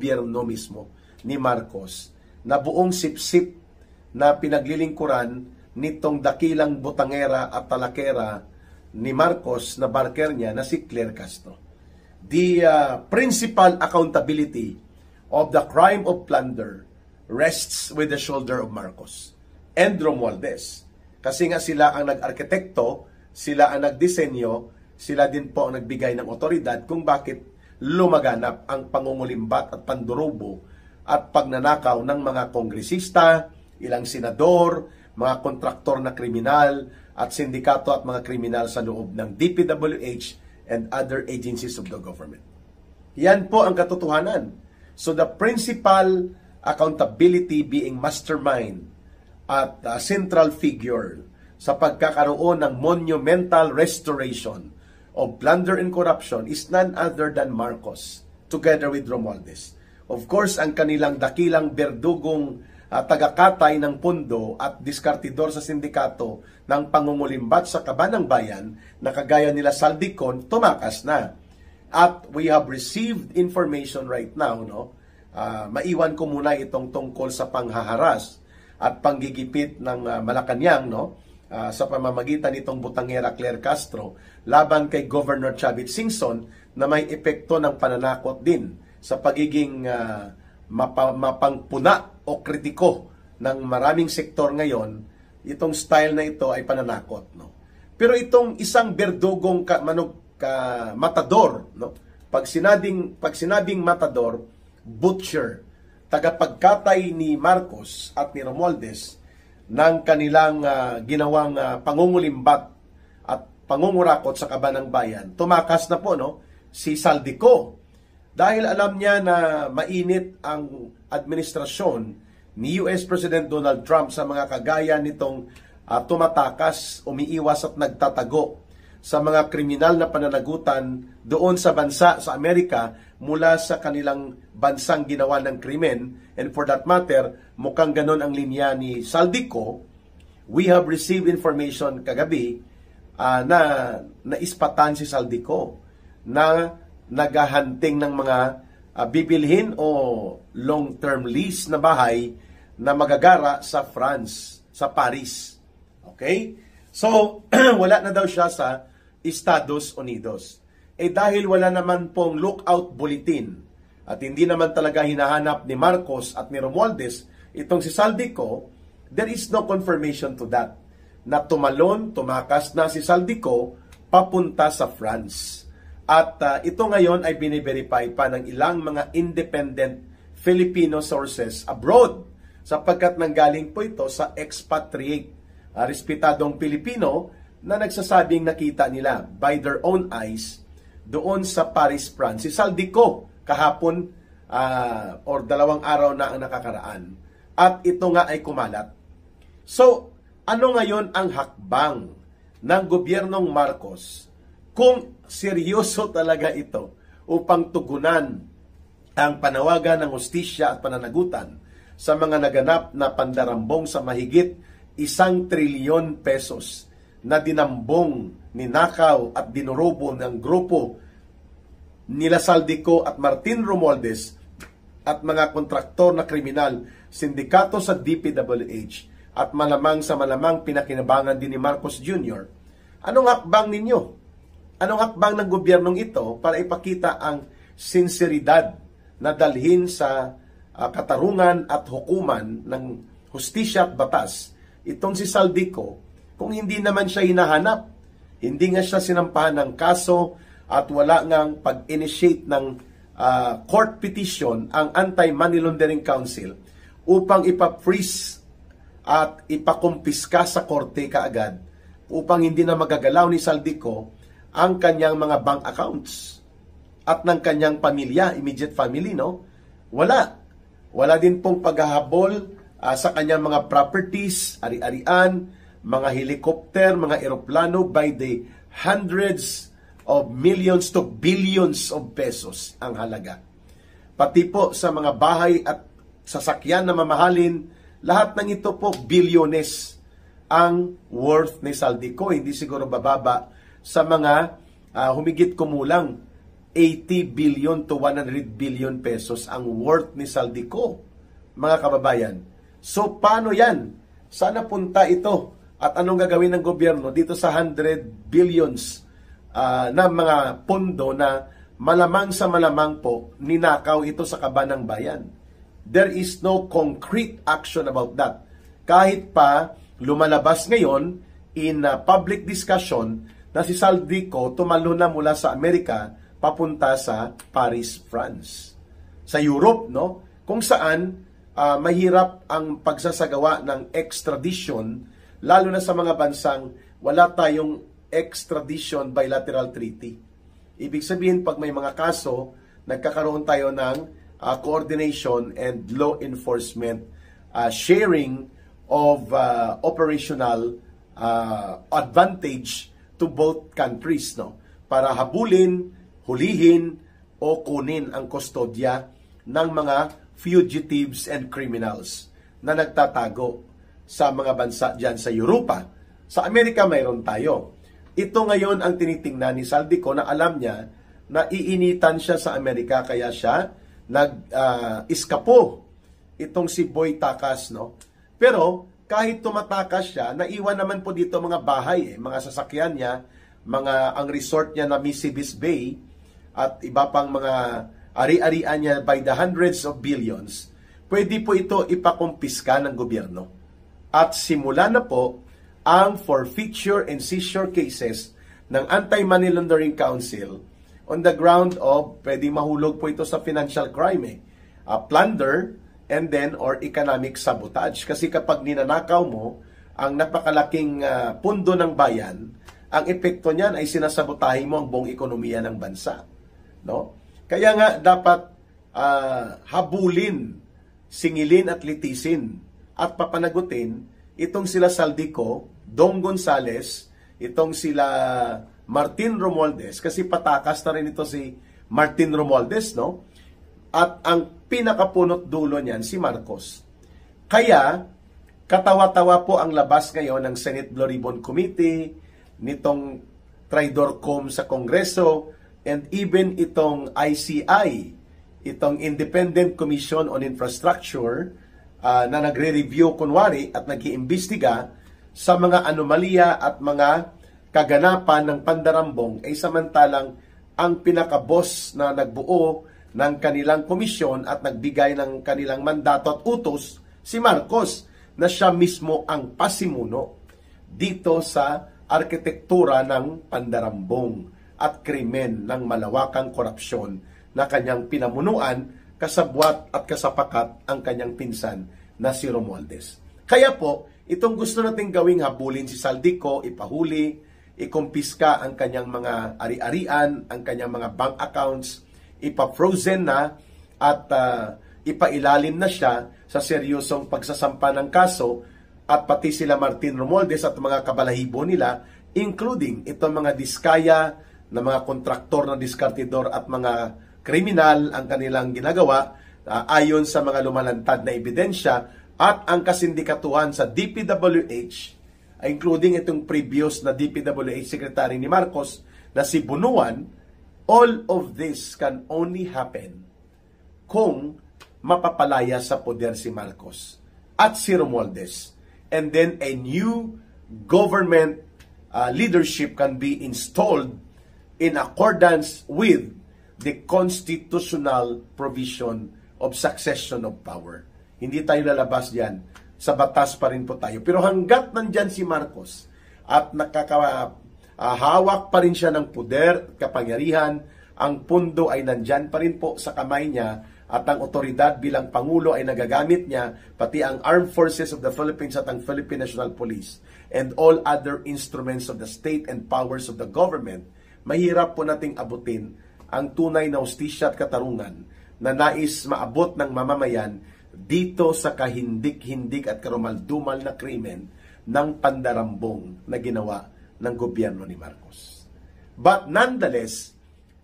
gobyerno mismo ni Marcos na buong sipsip na pinaglilingkuran nitong dakilang butangera at talakera ni Marcos na barker niya na si Claire Castro. The principal accountability of the crime of plunder rests with the shoulder of Marcos and Romualdez. Kasi nga sila ang nag-arkitekto, sila ang nagdisenyo, sila din po ang nagbigay ng otoridad kung bakit lumaganap ang pangungulimbat at pandurubo at pagnanakaw ng mga kongresista, ilang senador, mga kontraktor na kriminal at sindikato at mga kriminal sa loob ng DPWH and other agencies of the government. Yan po ang katotohanan. So the principal accountability being mastermind at central figure sa pagkakaroon ng monumental restoration of plunder and corruption is none other than Marcos together with Romualdez. Of course, ang kanilang dakilang berdugong tagakatay ng pundo at diskartidor sa sindikato ng pangungulimbat sa kabanang bayan na kagaya nila Saldicon, tumakas na. At we have received information right now, maiwan ko muna itong tungkol sa panghaharas at panggigipit ng Malacanang, sa pamamagitan nitong butangera Claire Castro laban kay Governor Chavit Singson na may epekto ng pananakot din sa pagiging mapangpuna o kritiko ng maraming sektor ngayon. Itong style na ito ay pananakot. Pero itong isang berdugong matador, pag sinabing matador, butcher, tagapagkatay ni Marcos at ni Romualdez ng kanilang ginawang pangungulimbat at pangungurakot sa kabanang bayan, tumakas na po si Saldico. Dahil alam niya na mainit ang administrasyon ni US President Donald Trump sa mga kagaya nitong tumatakas, umiiwas at nagtatago sa mga kriminal na pananagutan doon sa bansa sa Amerika mula sa kanilang bansang ginawa ng krimen. And for that matter, mukhang ganon ang linya ni Saldico. We have received information kagabi na naispatan si Saldico na naghahunting ng mga bibilhin o long-term lease na bahay na magagara sa France, sa Paris. Okay? So, wala na daw siya sa Estados Unidos. Dahil wala naman pong lookout bulletin at hindi naman talaga hinahanap ni Marcos at ni Romualdez itong si Saldico, there is no confirmation to that na tumakas na si Saldico papunta sa France. At ito ngayon ay bine-verify pa ng ilang mga independent Filipino sources abroad sapagkat nanggaling po ito sa expatriate, respetadong Pilipino na nagsasabing nakita nila by their own eyes doon sa Paris, France. Si Saldico kahapon or 2 araw na ang nakakaraan. At ito nga ay kumalat. So, ano ngayon ang hakbang ng gobyernong Marcos kung seryoso talaga ito upang tugunan ang panawagan ng hustisya at pananagutan sa mga naganap na pandarambong sa mahigit 1 trilyon pesos na dinambong, ninakaw at dinurobo ng grupo nila Saldico at Martin Romualdez at mga kontraktor na kriminal, sindikato sa DPWH at malamang sa malamang pinakinabangan din ni Marcos Jr. Anong hakbang ninyo? Anong hakbang ng gobyernong ito para ipakita ang sinseridad na dalhin sa katarungan at hukuman ng hustisya at batas itong si Saldico kung hindi naman siya hinahanap, hindi nga siya sinampahan ng kaso at wala ngang pag-initiate ng court petition ang Anti-Money Laundering Council upang ipa-freeze at ipakumpiska sa korte kaagad upang hindi na magagalaw ni Saldico ang kanyang mga bank accounts at ng kanyang pamilya, immediate family, Wala din pong paghahabol sa kanyang mga properties, ari-arian, mga helicopter, mga eroplano by the hundreds of millions to billions of pesos ang halaga. Pati po sa mga bahay at sasakyan na mamahalin, lahat ng ito po bilyones ang worth ni Saldico. Hindi siguro bababa sa mga humigit kumulang 80 billion to 100 billion pesos ang worth ni Saldico, mga kababayan. So, paano yan? Saan napunta ito? At anong gagawin ng gobyerno dito sa 100 billions na mga pondo na malamang sa malamang po, ninakaw ito sa kaban ng bayan? There is no concrete action about that. Kahit pa lumalabas ngayon in public discussion na si Saldico tumalo na mula sa Amerika papunta sa Paris, France. Sa Europe, no? Kung saan mahirap ang pagsasagawa ng extradition, lalo na sa mga bansang wala tayong extradition bilateral treaty. Ibig sabihin, pag may mga kaso, nagkakaroon tayo ng coordination and law enforcement, sharing of operational advantage to both countries, no? Para habulin, hulihin, o kunin ang kustodya ng mga fugitives and criminals na nagtatago sa mga bansa dyan sa Europa. Sa Amerika mayroon tayo. Ito ngayon ang tinitingnan ni Saldico na alam niya na iinitan siya sa Amerika kaya siya nag-iskapo itong si Boy Takas, no? Pero kahit tumatakas siya, naiwan naman po dito mga bahay, mga sasakyan niya, ang resort niya na Mississippi Bay at iba pang mga ari-arian niya by the hundreds of billions. Pwede po ito ipakumpiska ng gobyerno. At simula na po ang forfeiture and seizure cases ng Anti-Money Laundering Council on the ground of, pwede mahulog po ito sa financial crime, plunder, and then, or economic sabotage. Kasi kapag ninanakaw mo ang napakalaking pundo ng bayan, ang epekto niyan ay sinasabotahin mo ang buong ekonomiya ng bansa. No? Kaya nga, dapat habulin, singilin at litisin at papanagutin itong sila Saldico, Dong Gonzales, itong sila Martin Romualdez, kasi patakas na rin ito si Martin Romualdez, no? At ang pinakapunot dulo niyan, si Marcos. Kaya, katawa-tawa po ang labas ngayon ng Senate Blue Ribbon Committee, nitong Traidor Com sa Kongreso, and even itong ICI, itong Independent Commission on Infrastructure, na nagre-review kunwari at nag-iimbestiga sa mga anomalya at mga kaganapan ng pandarambong ay samantalang ang pinakaboss na nagbuo ng kanilang komisyon at nagbigay ng kanilang mandato at utos, si Marcos, na siya mismo ang pasimuno dito sa arkitektura ng pandarambong at krimen ng malawakang korupsyon na kanyang pinamunuan, kasabwat at kasapakat ang kanyang pinsan na si Romualdez. Kaya po, itong gusto nating gawing habulin si Saldico, ipahuli, ikumpiska ang kanyang mga ari-arian, ang kanyang mga bank accounts, ipa-frozen na at ipailalim na siya sa seryosong pagsasampa ng kaso at pati sila Martin Romualdez at mga kabalahibo nila, including itong mga diskaya na mga kontraktor na diskartidor at mga kriminal ang kanilang ginagawa ayon sa mga lumalantad na ebidensya at ang kasindikatuhan sa DPWH, including itong previous na DPWH Secretary ni Marcos na si Bunuan. All of this can only happen kung mapapalaya sa poder si Marcos at si Romualdez. And then a new government leadership can be installed in accordance with the constitutional provision of succession of power. Hindi tayo lalabas diyan. Sa batas pa rin po tayo. Pero hanggat nandyan si Marcos at nakakahawak pa rin siya ng puder, kapangyarihan, ang pundo ay nandyan pa rin po sa kamay niya at ang otoridad bilang Pangulo ay nagagamit niya, pati ang Armed Forces of the Philippines at ang Philippine National Police and all other instruments of the state and powers of the government, mahirap po nating abutin ang tunay na hustisya at katarungan na nais maabot ng mamamayan dito sa kahindik-hindik at karumaldumal na krimen ng pandarambong na ginawa ng gobyerno ni Marcos. But nonetheless,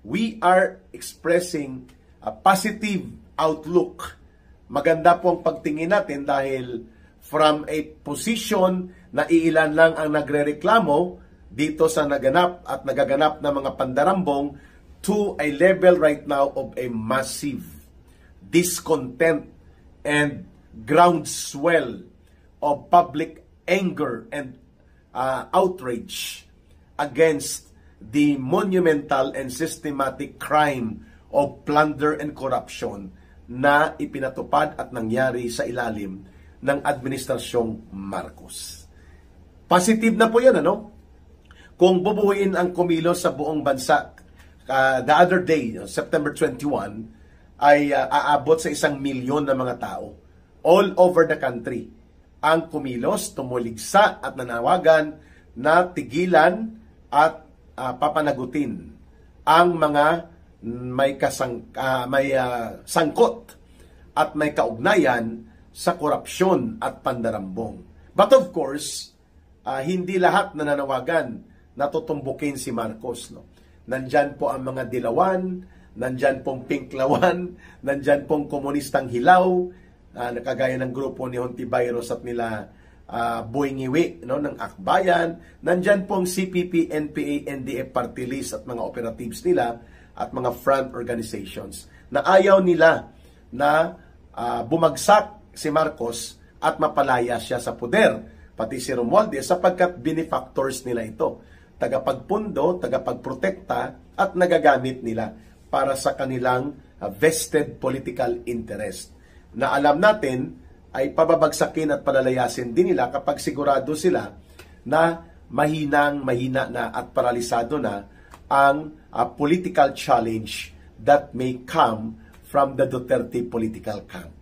we are expressing a positive outlook. Maganda po ang pagtingin natin dahil from a position na iilan lang ang nagrereklamo dito sa naganap at nagaganap na mga pandarambong to a level right now of a massive discontent and groundswell of public anger and outrage against the monumental and systematic crime of plunder and corruption na ipinatupad at nangyari sa ilalim ng administrasyong Marcos. Positive na po yan, ano? Kung bubuuin ang kumilos sa buong bansa, the other day, September 21, ay aabot sa 1 milyon na mga tao all over the country. Ang kumilos, tumuligsa at nanawagan na tigilan at papanagutin ang mga may sangkot at may kaugnayan sa korupsyon at pandarambong. But of course, hindi lahat nananawagan na tutumbukin si Marcos. No? Nandyan po ang mga dilawan, nandyan pong pinklawan, nandyan pong komunistang hilaw, nakagaya ng grupo ni Hontiveros at nila Boy Ngiwi, no, ng Akbayan. Nandyan pong CPP, NPA, NDF party list at mga operatives nila at mga front organizations na ayaw nila na bumagsak si Marcos at mapalaya siya sa poder, pati si Romualdez, sapagkat benefactors nila ito. Tagapagpundo, tagapagprotekta at nagagamit nila para sa kanilang vested political interest. Na alam natin ay pababagsakin at palalayasin din nila kapag sigurado sila na mahina na at paralisado na ang political challenge that may come from the Duterte political camp.